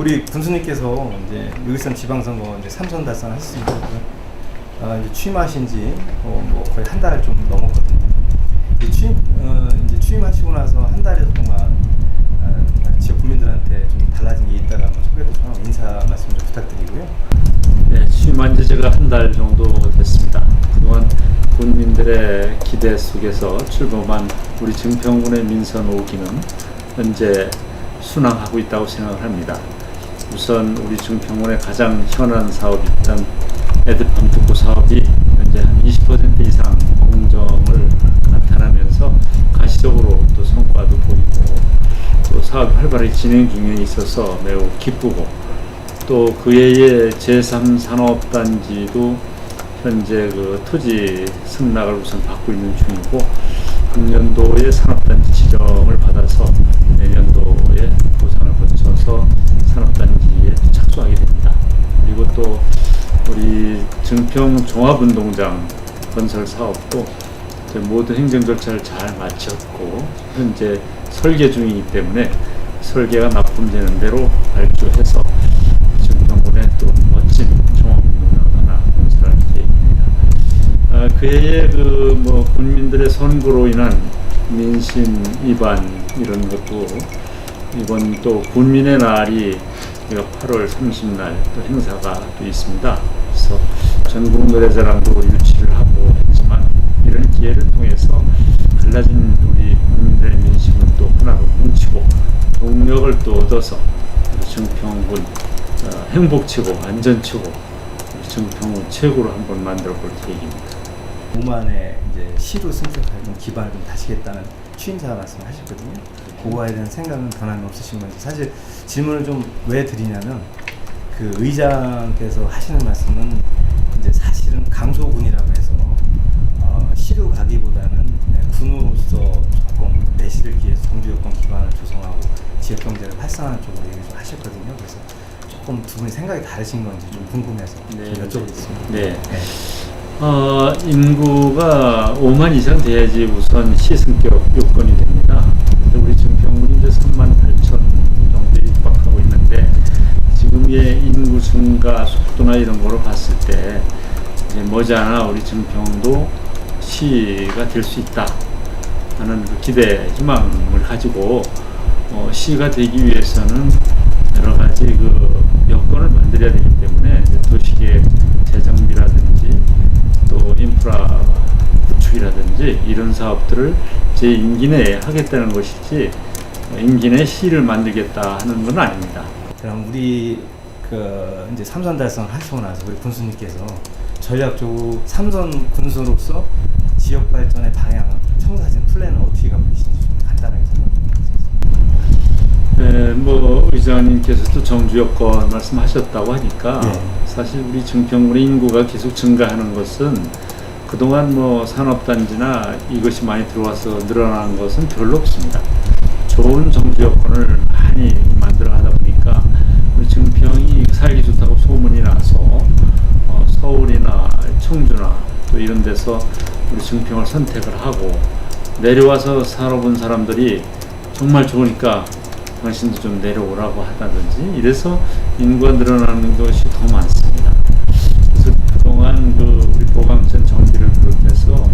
우리 군수님께서 이제 여기선 지방선거 이제 3선 달성하셨습니다. 이제 취임하신 지 뭐 거의 한 달 좀 넘었거든요. 이제 취임하시고 나서 한 달 동안 지역 국민들한테 좀 달라진 게 있다면 소개도 좀 인사 말씀 좀 부탁드리고요. 네, 취임한 지 제가 한 달 정도 됐습니다. 그동안 국민들의 기대 속에서 출범한 우리 증평군의 민선 5기는 현재 순항하고 있다고 생각을 합니다. 우선 우리 증평군의 가장 현안 사업이던 에드팜 특구 사업이 현재 한 20% 이상 공정을 나타나면서 가시적으로 또 성과도 보이고 또 사업이 활발하게 진행 중에 있어서 매우 기쁘고 또 그 외에 제3산업단지도 현재 그 토지 승낙을 우선 받고 있는 중이고 금년도에 산업단지 지정을 받아서 내년도에 보상을 거쳐서 산업단지에 착수하게 됩니다. 그리고 또 우리 증평 종합운동장 건설 사업도 모든 행정 절차를 잘 마쳤고 현재 설계 중이기 때문에 설계가 납품되는 대로 발주해서 증평군에 또 멋진 종합운동장 하나 건설할 계획입니다. 그해에 국민들의 선거로 인한 민심 위반 이런 것도 이번 또 군민의 날이 8월 30날 또 행사가 또 있습니다. 그래서 전국 노래자랑도 유치를 하고 했지만 이런 기회를 통해서 갈라진 우리 국민들의 민심을 또 하나로 뭉치고 동력을 또 얻어서 증평군 행복치고 안전치고 증평군 최고로 한번 만들어 볼 계획입니다. 오만에 이제 시로 승격할 기반을 좀 다시겠다는 취임사 말씀하셨거든요. 그거에 대한 생각은 변함이 없으신 건지. 사실 질문을 좀 왜 드리냐면 그 의장께서 하시는 말씀은 이제 사실은 강소군이라고 해서 시로 가기보다는 군으로서 조금 내실을 기해서 정주 여건 기반을 조성하고 지역 경제를 활성화하는 쪽으로 얘기를 좀 하셨거든요. 그래서 조금 두 분이 생각이 다르신 건지 좀 궁금해서 좀 여쭤보겠습니다. 네. 인구가 5만 이상 돼야지 우선 시승격 요건이 됩니다. 우리 증평군이 이제 3만 8천 정도에 육박하고 있는데 지금의 인구 증가 속도나 이런 거로 봤을 때 이제 머지않아 우리 증평도 시가 될 수 있다 하는 그 기대, 희망을 가지고 시가 되기 위해서는 여러 가지 그 여건을 만들어야 되기 때문에 도시계획 재정비라든지 또 인프라 구축이라든지 이런 사업들을 제 임기 내에 하겠다는 것이지 임기 내에 시를 만들겠다 하는 건 아닙니다. 그럼 우리 이제 3선 달성을 하시고 나서 우리 군수님께서 전략적으로 3선 군수로서 지역 발전의 방향, 청사진 플랜은 어떻게 가고 계신지 좀 간단하게 설명해 주세요. 의장님께서도 정주 여건 말씀하셨다고 하니까 사실 우리 증평군의 인구가 계속 증가하는 것은 그동안 산업단지나 이것이 많이 들어와서 늘어나는 것은 별로 없습니다. 좋은 정주 여건을 많이 만들어 하다 보니까 우리 증평이 살기 좋다고 소문이 나서 서울이나 청주나 또 이런 데서 우리 증평을 선택을 하고 내려와서 살아본 사람들이 정말 좋으니까 당신도 좀 내려오라고 하다든지 이래서 인구가 늘어나는 것이 더 많습니다. 그래서 그동안 우리 보강천 정비를 비롯해서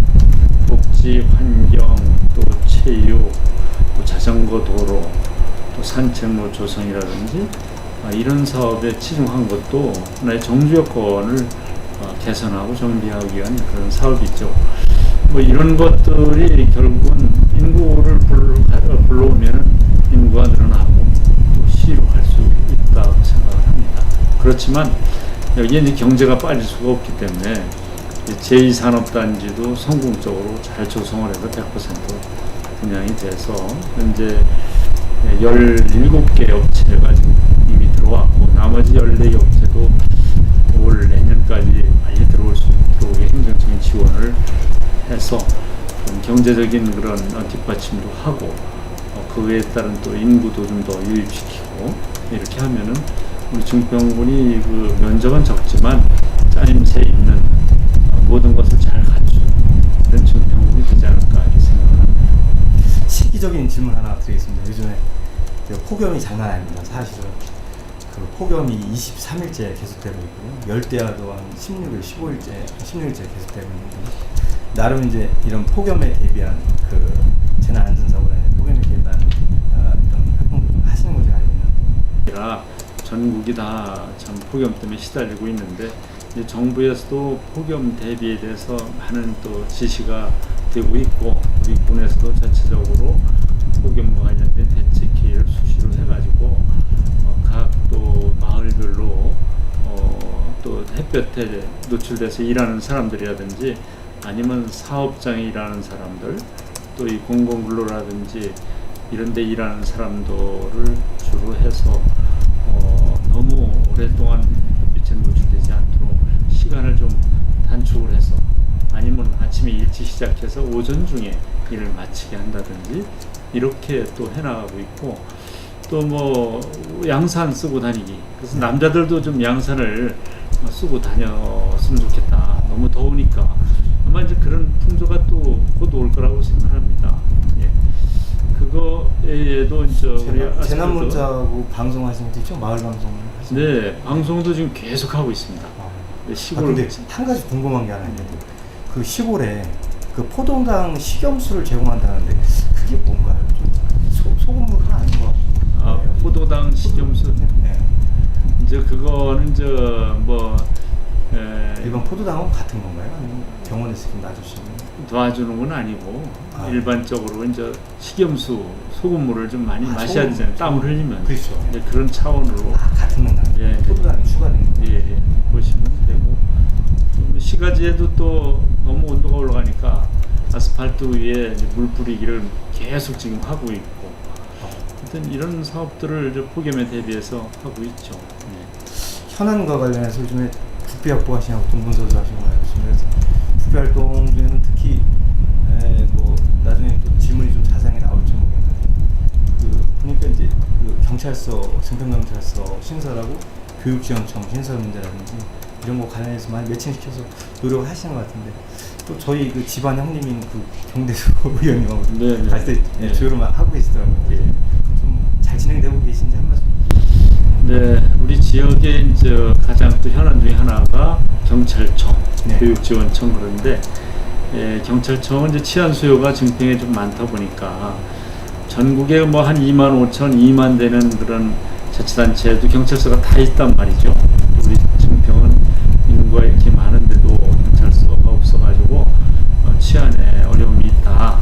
복지, 환경, 또 체육, 또 자전거 도로, 또 산책로 조성이라든지 이런 사업에 치중한 것도 하나의 정주 여건을 개선하고 정비하기 위한 그런 사업이죠. 이런 것들이 결국은 인구를 불러오면 인구가 늘어나고 또 시로 갈 수 있다고 생각을 합니다. 그렇지만 여기에 이제 경제가 빠질 수가 없기 때문에 제2산업단지도 성공적으로 잘 조성을 해서 100% 분양이 돼서 현재 17개 업체가 지금 이미 들어왔고 나머지 14개 업체도 올 내년까지 빨리 들어올 수 있도록 행정적인 지원을 해서 경제적인 그런 뒷받침도 하고 그 외에 따른 또 인구도 좀 더 유입시키고 이렇게 하면은 우리 증평군이 그 면적은 적지만 짜임새 있는 모든 것을 잘 갖춘 그런 증평군이 되지 않을까 이렇게 생각합니다. 시기적인 질문 하나 드리겠습니다. 요즘에 폭염이 장난 아닙니다. 사실은 그 폭염이 23일째 계속되고 있고요. 열대야도 한 16일, 16일째 계속되고 있는데 나름 이제 이런 폭염에 대비한 그 재난 안전사고나 폭염에 대비한 이런 활동을 좀 하시는 걸로 알고 있는데. 전국이 다 참 폭염 때문에 시달리고 있는데 이제 정부에서도 폭염 대비에 대해서 많은 또 지시가 되고 있고 우리 군에서도 자체적으로 폭염과 관련된 대책회의를 수시로 해가지고 각 또 마을별로 또 햇볕에 노출돼서 일하는 사람들이라든지 아니면 사업장에 일하는 사람들 또 이 공공근로라든지 이런 데 일하는 사람들을 주로 해서 너무 오랫동안 햇빛에 노출되지 않도록 시간을 좀 단축을 해서 아니면 아침에 일찍 시작해서 오전 중에 일을 마치게 한다든지 이렇게 또 해나가고 있고 또 뭐 양산 쓰고 다니기 그래서 남자들도 좀 양산을 쓰고 다녔으면 좋겠다. 너무 더우니까 아마 이제 그런 풍조가 또 곧 올 거라고 생각합니다. 예. 그거에도 이제 우리 재난 문자하고 방송하시는 데 있죠? 마을 방송 하시는 네, 방송도 지금 계속 하고 있습니다. 시골. 근데 한 가지 궁금한 게 하나 있는데 그 시골에 그 포동당 식염수를 제공한다는데 그게 뭔가요? 좀 소금물은 아닌 것 같고. 포도당 식염수. 네. 이제 그거는 일반 포도당은 같은 건가요? 아니면 병원에서 좀 놔주시는? 도와주는 건 아니고 일반적으로 이제 식염수 소금물을 좀 많이 마셔야 되잖아요. 땀을 흘리면. 그렇죠. 이제 그런 차원으로 같은 건가요? 예, 포도당이 추가된 거. 예, 보시면 되고 시가지에도 또 너무 온도가 올라가니까 아스팔트 위에 이제 물 뿌리기를 계속 지금 하고 있고 하여튼 이런 사업들을 이제 폭염에 대비해서 하고 있죠. 네. 현안과 관련해서 요즘에 국비 확보하시냐고 동분서주 하시고 그래서 국비 활동 중에는 특히 뭐 나중에 또 질문이 좀 자세하게 나올지 모르겠는데 보니까 이제 경찰서, 증평경찰서 신설하고 교육지원청 신설 문제라든지 이런 거 관련해서 많이 매칭시켜서 노력을 하시는 것 같은데 또 저희 그 집안 형님인 그 경대수 의원님하고 같이 조율을 하고 계시더라고요. 좀 잘 진행되고 계신지 한 말씀. 네, 우리 지역에 이제 가장 또 현안 중에 하나가 경찰청, 네. 교육지원청 그런데 경찰청은 이제 치안 수요가 증평에 좀 많다 보니까 전국에 뭐 한 2만 5천, 2만 되는 그런 자치단체에도 경찰서가 다 있단 말이죠. 우리 증평은 인구가 이렇게 많은데도 경찰서가 없어가지고 치안에 어려움이 있다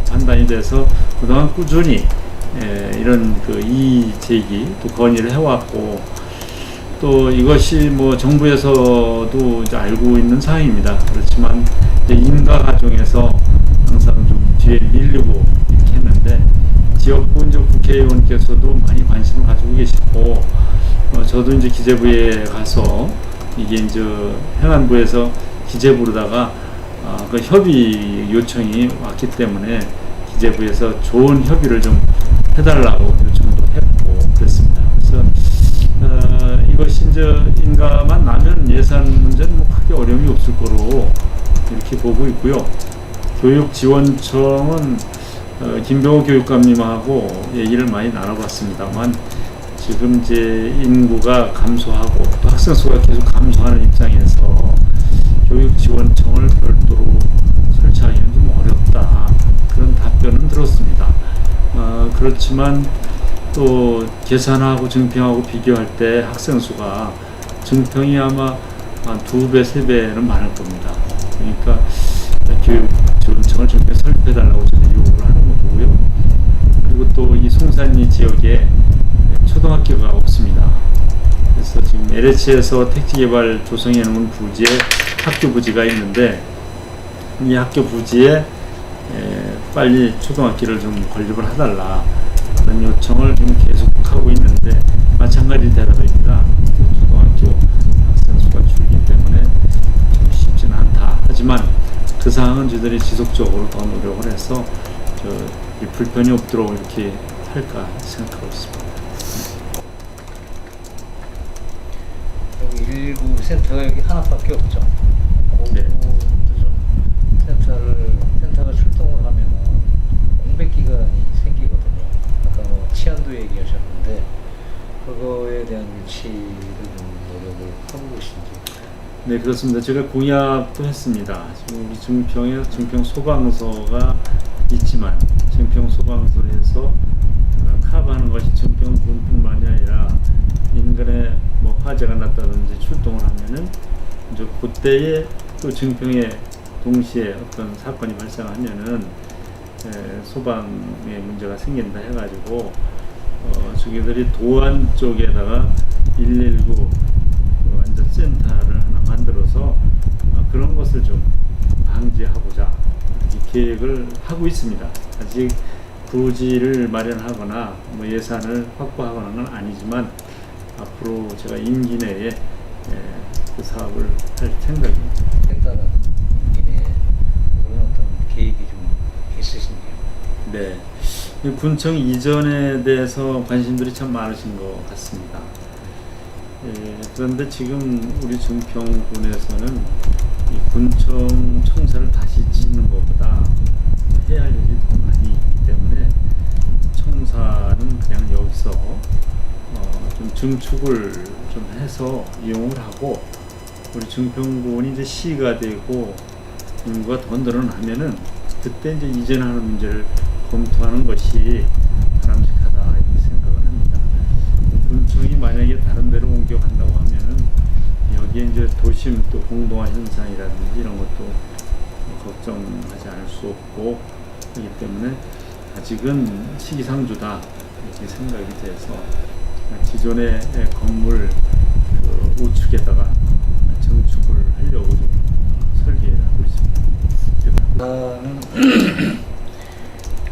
판단이 돼서 그동안 꾸준히 이런 그 이의 제기 또 건의를 해왔고 또 이것이 뭐 정부에서도 이제 알고 있는 사항입니다. 그렇지만 이제 인가 과정에서 항상 좀 뒤에 밀리고 이렇게 했는데 지역구 이제 국회의원께서도 많이 관심을 가지고 계시고 저도 이제 기재부에 가서 이게 이제 행안부에서 기재부로다가 그 협의 요청이 왔기 때문에 기재부에서 좋은 협의를 좀 해달라고 요청도 했고 그랬습니다. 그래서 이것이 이제 인가만 나면 예산 문제는 뭐 크게 어려움이 없을 거로 이렇게 보고 있고요. 교육지원청은 김병호 교육감님하고 얘기를 많이 나눠봤습니다만 지금 이제 인구가 감소하고 또 학생 수가 계속 감소하는 입장에서 교육지원청을 별도로 설치하기는 좀 어렵다 그런 답변은 들었습니다. 그렇지만 또 계산하고 증평하고 비교할 때 학생 수가 증평이 아마 한 2배, 3배는 많을 겁니다. 그러니까 교육지원청을 증평에 설립해달라고 저는 요구를 하는 거고요. 그리고 또 이 송산리 지역에 초등학교가 없습니다. 그래서 지금 LH에서 택지개발 조성해 놓은 부지에 학교 부지가 있는데 이 학교 부지에 빨리 초등학교를 좀 건립을 해달라 그런 요청을 지금 계속하고 있는데 마찬가지 대답입니다. 초등학교 학생 수가 줄기 때문에 좀 쉽지는 않다. 하지만 그 사항은 저희들이 지속적으로 더 노력을 해서 이 불편이 없도록 이렇게 할까 생각하고 있습니다. 119 센터가 여기 하나밖에 없죠. 네. 센터가 출동을 하면은 공백 기간이 생기거든요. 아까 뭐 치안도 얘기하셨는데 그거에 대한 유치 네, 그렇습니다. 제가 공약도 했습니다. 지금 우리 증평에 증평 소방서가 있지만 증평 소방서에서 커버하는 것이 증평군뿐만이 아니라 인근에 뭐 화재가 났다든지 출동을 하면은 이제 그때에 또 증평에 동시에 어떤 사건이 발생하면은 소방에 문제가 생긴다 해가지고 저기들이 도안 쪽에다가 119 완전 센터를 하나 만들어서 그런 것을 좀 방지하고자 이 계획을 하고 있습니다. 아직 부지를 마련하거나 뭐 예산을 확보하거나는 아니지만 앞으로 제가 임기 내에 그 사업을 할 생각입니다. 따라는 인기에 그런 어떤 계획이 좀 있으신가요? 네, 이 군청 이전에 대해서 관심들이 참 많으신 것 같습니다. 그런데 지금 우리 증평군에서는 이 군청 청사를 다시 짓는 것보다 해야 할 일이 더 많이 있기 때문에 청사는 그냥 여기서 좀 증축을 좀 해서 이용을 하고 우리 증평군이 이제 시가 되고 인구가 더 늘어나면은 그때 이제 이전하는 문제를 검토하는 것이 바람직하다 이렇게 생각을 합니다. 군청이 만약에 다른 데로 옮겨간다고 하면은 여기에 이제 도심 또 공동화 현상이라든지 이런 것도 걱정하지 않을 수 없고 그렇기 때문에 아직은 시기상조다 이렇게 생각이 돼서 기존의 건물 그 우측에다가 증축을 하려고 좀 설계를 하고 있습니다.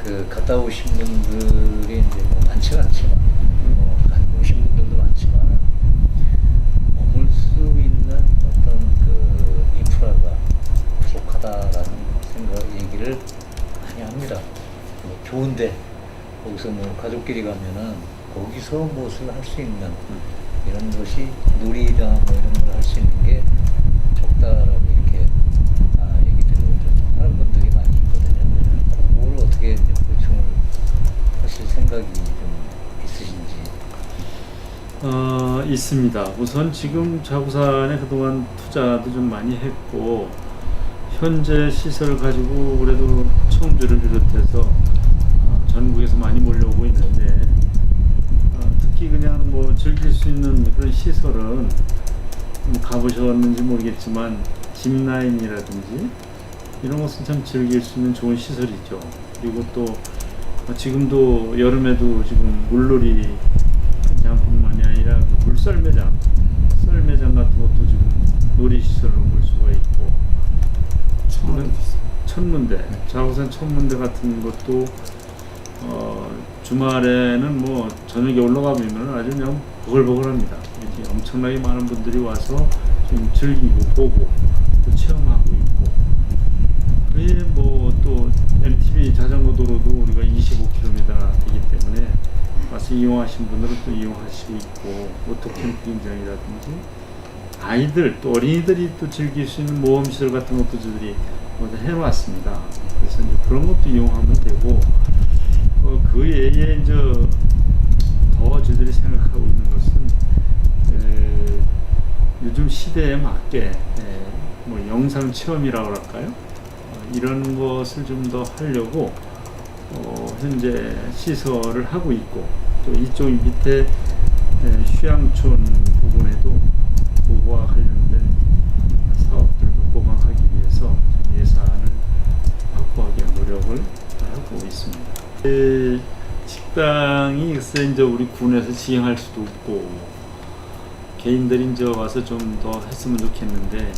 그 갔다 오신 분들이 이제 뭐 많지는 않지만 뭐 오신 분들도 많지만 머물 수 있는 어떤 그 인프라가 부족하다라는 얘기를 많이 합니다. 뭐 좋은데 거기서 뭐 가족끼리 가면은 거기서 무엇을 할 수 있는 이런 것이 놀이나 뭐 이런 걸 할 수 있는 게 적다라고 이렇게 얘기들을 좀 하는 분들이 많이 있거든요. 그걸 어떻게 이제 보충을 하실 생각이 좀 있으신지. 있습니다. 우선 지금 자구산에 그동안 투자도 좀 많이 했고 현재 시설을 가지고 그래도 청주를 비롯해서 전국에서 많이 몰려오고 있는데 특히 그냥 뭐 즐길 수 있는 그런 시설은 뭐 가보셨는지 모르겠지만 짚라인이라든지 이런 것은 참 즐길 수 있는 좋은 시설이죠. 그리고 또 지금도 여름에도 지금 물놀이 장뿐만이 아니라 그 물썰매장, 썰매장 같은 것도 지금 놀이시설로 볼 수가 있고 천문대, 자구산 천문대 같은 것도 주말에는 뭐 저녁에 올라가 보면 아주 그냥 버글버글합니다. 이렇게 엄청나게 많은 분들이 와서 좀 즐기고 보고 또 체험하고 있고 그에 뭐 또 MTB 자전거 도로도 우리가 25km가 되기 때문에 와서 이용하신 분들은 또 이용하시고 있고 오토 캠핑장이라든지 아이들 또 어린이들이 또 즐길 수 있는 모험시설 같은 것도 저희들이 모두 해놨습니다. 그래서 이제 그런 것도 이용하면 되고 그 외에 이제 더 저희들이 생각하고 있는 것은 요즘 시대에 맞게 뭐 영상 체험이라고 할까요? 이런 것을 좀 더 하려고 현재 시설을 하고 있고 또 이쪽 밑에 휴양촌 부분에도 그거와 관련된 사업들도 보강하기 위해서 예산을 확보하기 위한 노력을 하고 있습니다. 식당이 글쎄 이제 우리 군에서 지행할 수도 없고 개인들이 이제 와서 좀 더 했으면 좋겠는데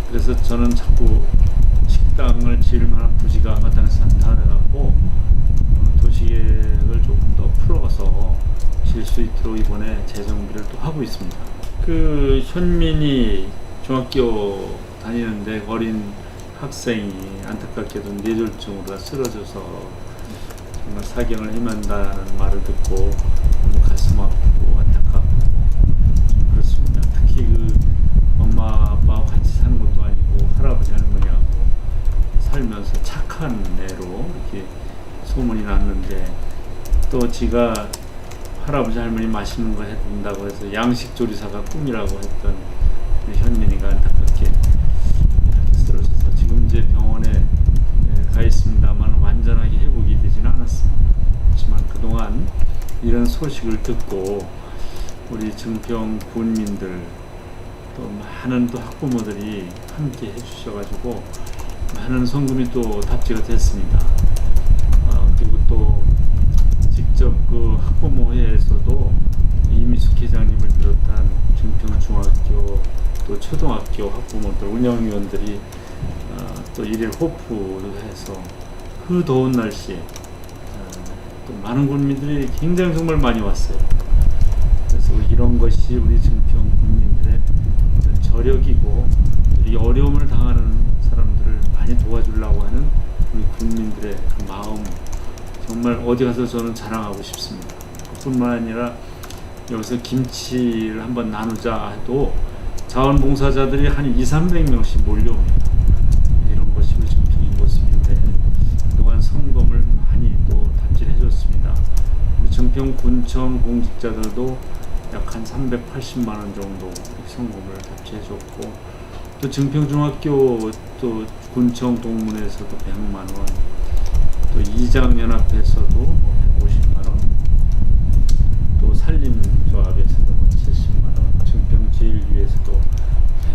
그래서 저는 자꾸 식당을 지을 만한 부지가 마땅하지 않다 그래갖고 도시계획을 조금 더 풀어서 질 수 있도록 이번에 재정비를 또 하고 있습니다. 그 현민이 중학교 다니는데 어린 학생이 안타깝게도 뇌졸중으로 쓰러져서 정말 사경을 헤맨다는 말을 듣고 너무 가슴 아프고 안타깝고 좀 그렇습니다. 특히 그 엄마 아빠와 같이 사는 것도 아니고 할아버지 할머니하고 살면서 착한 애로 이렇게 소문이 났는데 또 지가 할아버지 할머니 맛있는 거 해준다고 해서 양식 조리사가 꿈이라고 했던 우리 현민이가 안타깝게 이렇게 쓰러져서 지금 이제 병원에 가 있습니다만 완전하게 회복이 되지는 않았습니다. 하지만 그동안 이런 소식을 듣고 우리 증평 군민들 또 많은 또 학부모들이 함께 해주셔가지고 많은 성금이 또 답지가 됐습니다. 그리고 또 직접 그 학부모회에서도 이미숙 회장님을 비롯한 증평 중학교 또 초등학교 학부모들 운영위원들이 또 일일 호프도 해서 그 더운 날씨에 또 많은 군민들이 굉장히 정말 많이 왔어요. 그래서 이런 것이 우리 증평 군민들의 어떤 저력이고 이 어려움을 당하는 사람들을 많이 도와주려고 하는 우리 군민들의 그 마음, 정말 어디 가서 저는 자랑하고 싶습니다. 그뿐만 아니라 여기서 김치를 한번 나누자 해도 자원봉사자들이 한 200~300명씩 몰려옵니다. 이런 것이 우리 증평의 모습인데 그동안 성금을 많이 또 답질해 줬습니다. 우리 증평군청 공직자들도 약 한 380만 원 정도 성금을 답지해 줬고 또 증평중학교 또 군청 동문회에서도 100만 원, 또 이장연합회에서도 150만 원, 또 산림조합에서도 70만 원, 증평제일위에서도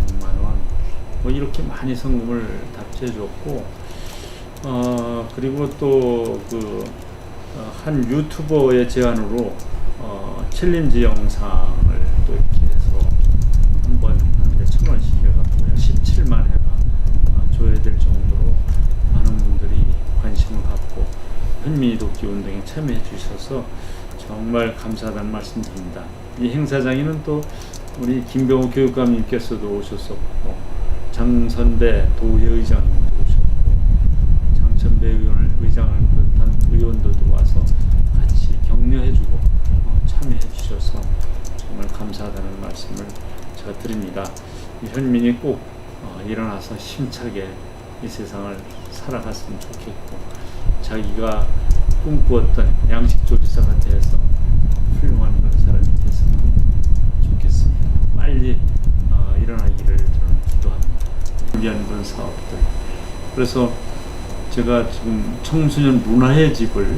100만 원, 이렇게 많이 성금을 답지해 줬고, 그리고 또 그 한 유튜버의 제안으로 챌린지 영상을 또 이렇게 해서 한번 하는데 1,000원씩 해갖고 17만 회가 줘야 될 정도로 많은 분들이 관심을 갖고 현민이 돕기 운동에 참여해 주셔서 정말 감사하다는 말씀 드립니다. 이 행사장에는 또 우리 김병호 교육감님께서도 오셨었고 장선배 도의회의장님도 오셨고 장천배 의장을 비롯한 의원들도 와서 같이 격려해주고 참여해 주셔서 정말 감사하다는 말씀을 제가 드립니다. 현민이 꼭 일어나서 힘차게 이 세상을 살아갔으면 좋겠고 자기가 꿈꾸었던 양식조리사가 되어서 훌륭한 그런 사람이 됐으면 좋겠습니다. 빨리 일어나기를 저는 기도합니다. 준비한 그런 사업들. 그래서 제가 지금 청소년 문화의 집을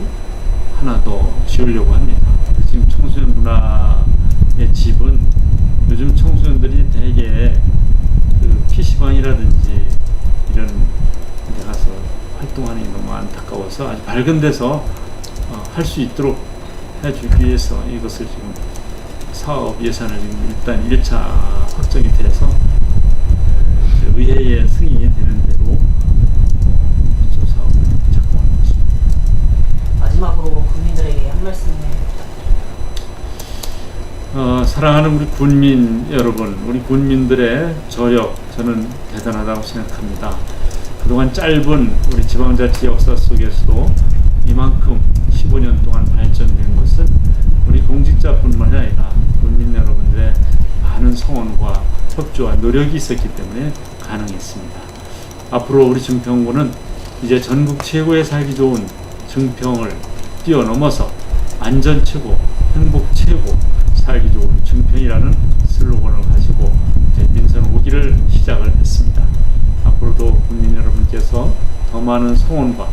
하나 더 지으려고 합니다. 지금 청소년 문화의 집은 요즘 청소년들이 대개 그 PC방이라든지 이런 데 가서 활동하는 게 너무 안타까워서 아주 밝은 데서 할 수 있도록 해주기 위해서 이것을 지금 사업 예산을 지금 일단 1차 확정이 돼서 의회의 승인이 되는 대로 저 사업을 작동하는 것입니다. 마지막으로 국민들에게 한 말씀 사랑하는 우리 군민 여러분, 우리 군민들의 저력 저는 대단하다고 생각합니다. 그동안 짧은 우리 지방자치 역사 속에서도 이만큼 15년 동안 발전된 것은 우리 공직자뿐만 아니라 국민 여러분들의 많은 성원과 협조와 노력이 있었기 때문에 가능했습니다. 앞으로 우리 증평군은 이제 전국 최고의 살기 좋은 증평을 뛰어넘어서 안전 최고, 행복 최고, 살기 좋은 증평이라는 슬로건을 가지고 이제 민선 5기를 시작을 했습니다. 앞으로도 국민 여러분께서 더 많은 성원과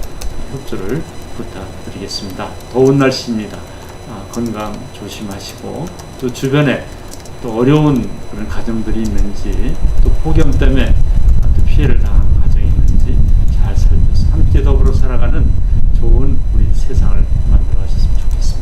협조를 부탁드리겠습니다. 더운 날씨입니다. 건강 조심하시고 또 주변에 또 어려운 그런 가정들이 있는지 또 폭염 때문에 또 피해를 당하는 가정이 있는지 잘 살펴서 함께 더불어 살아가는 좋은 우리 세상을 만들어 가셨으면 좋겠습니다.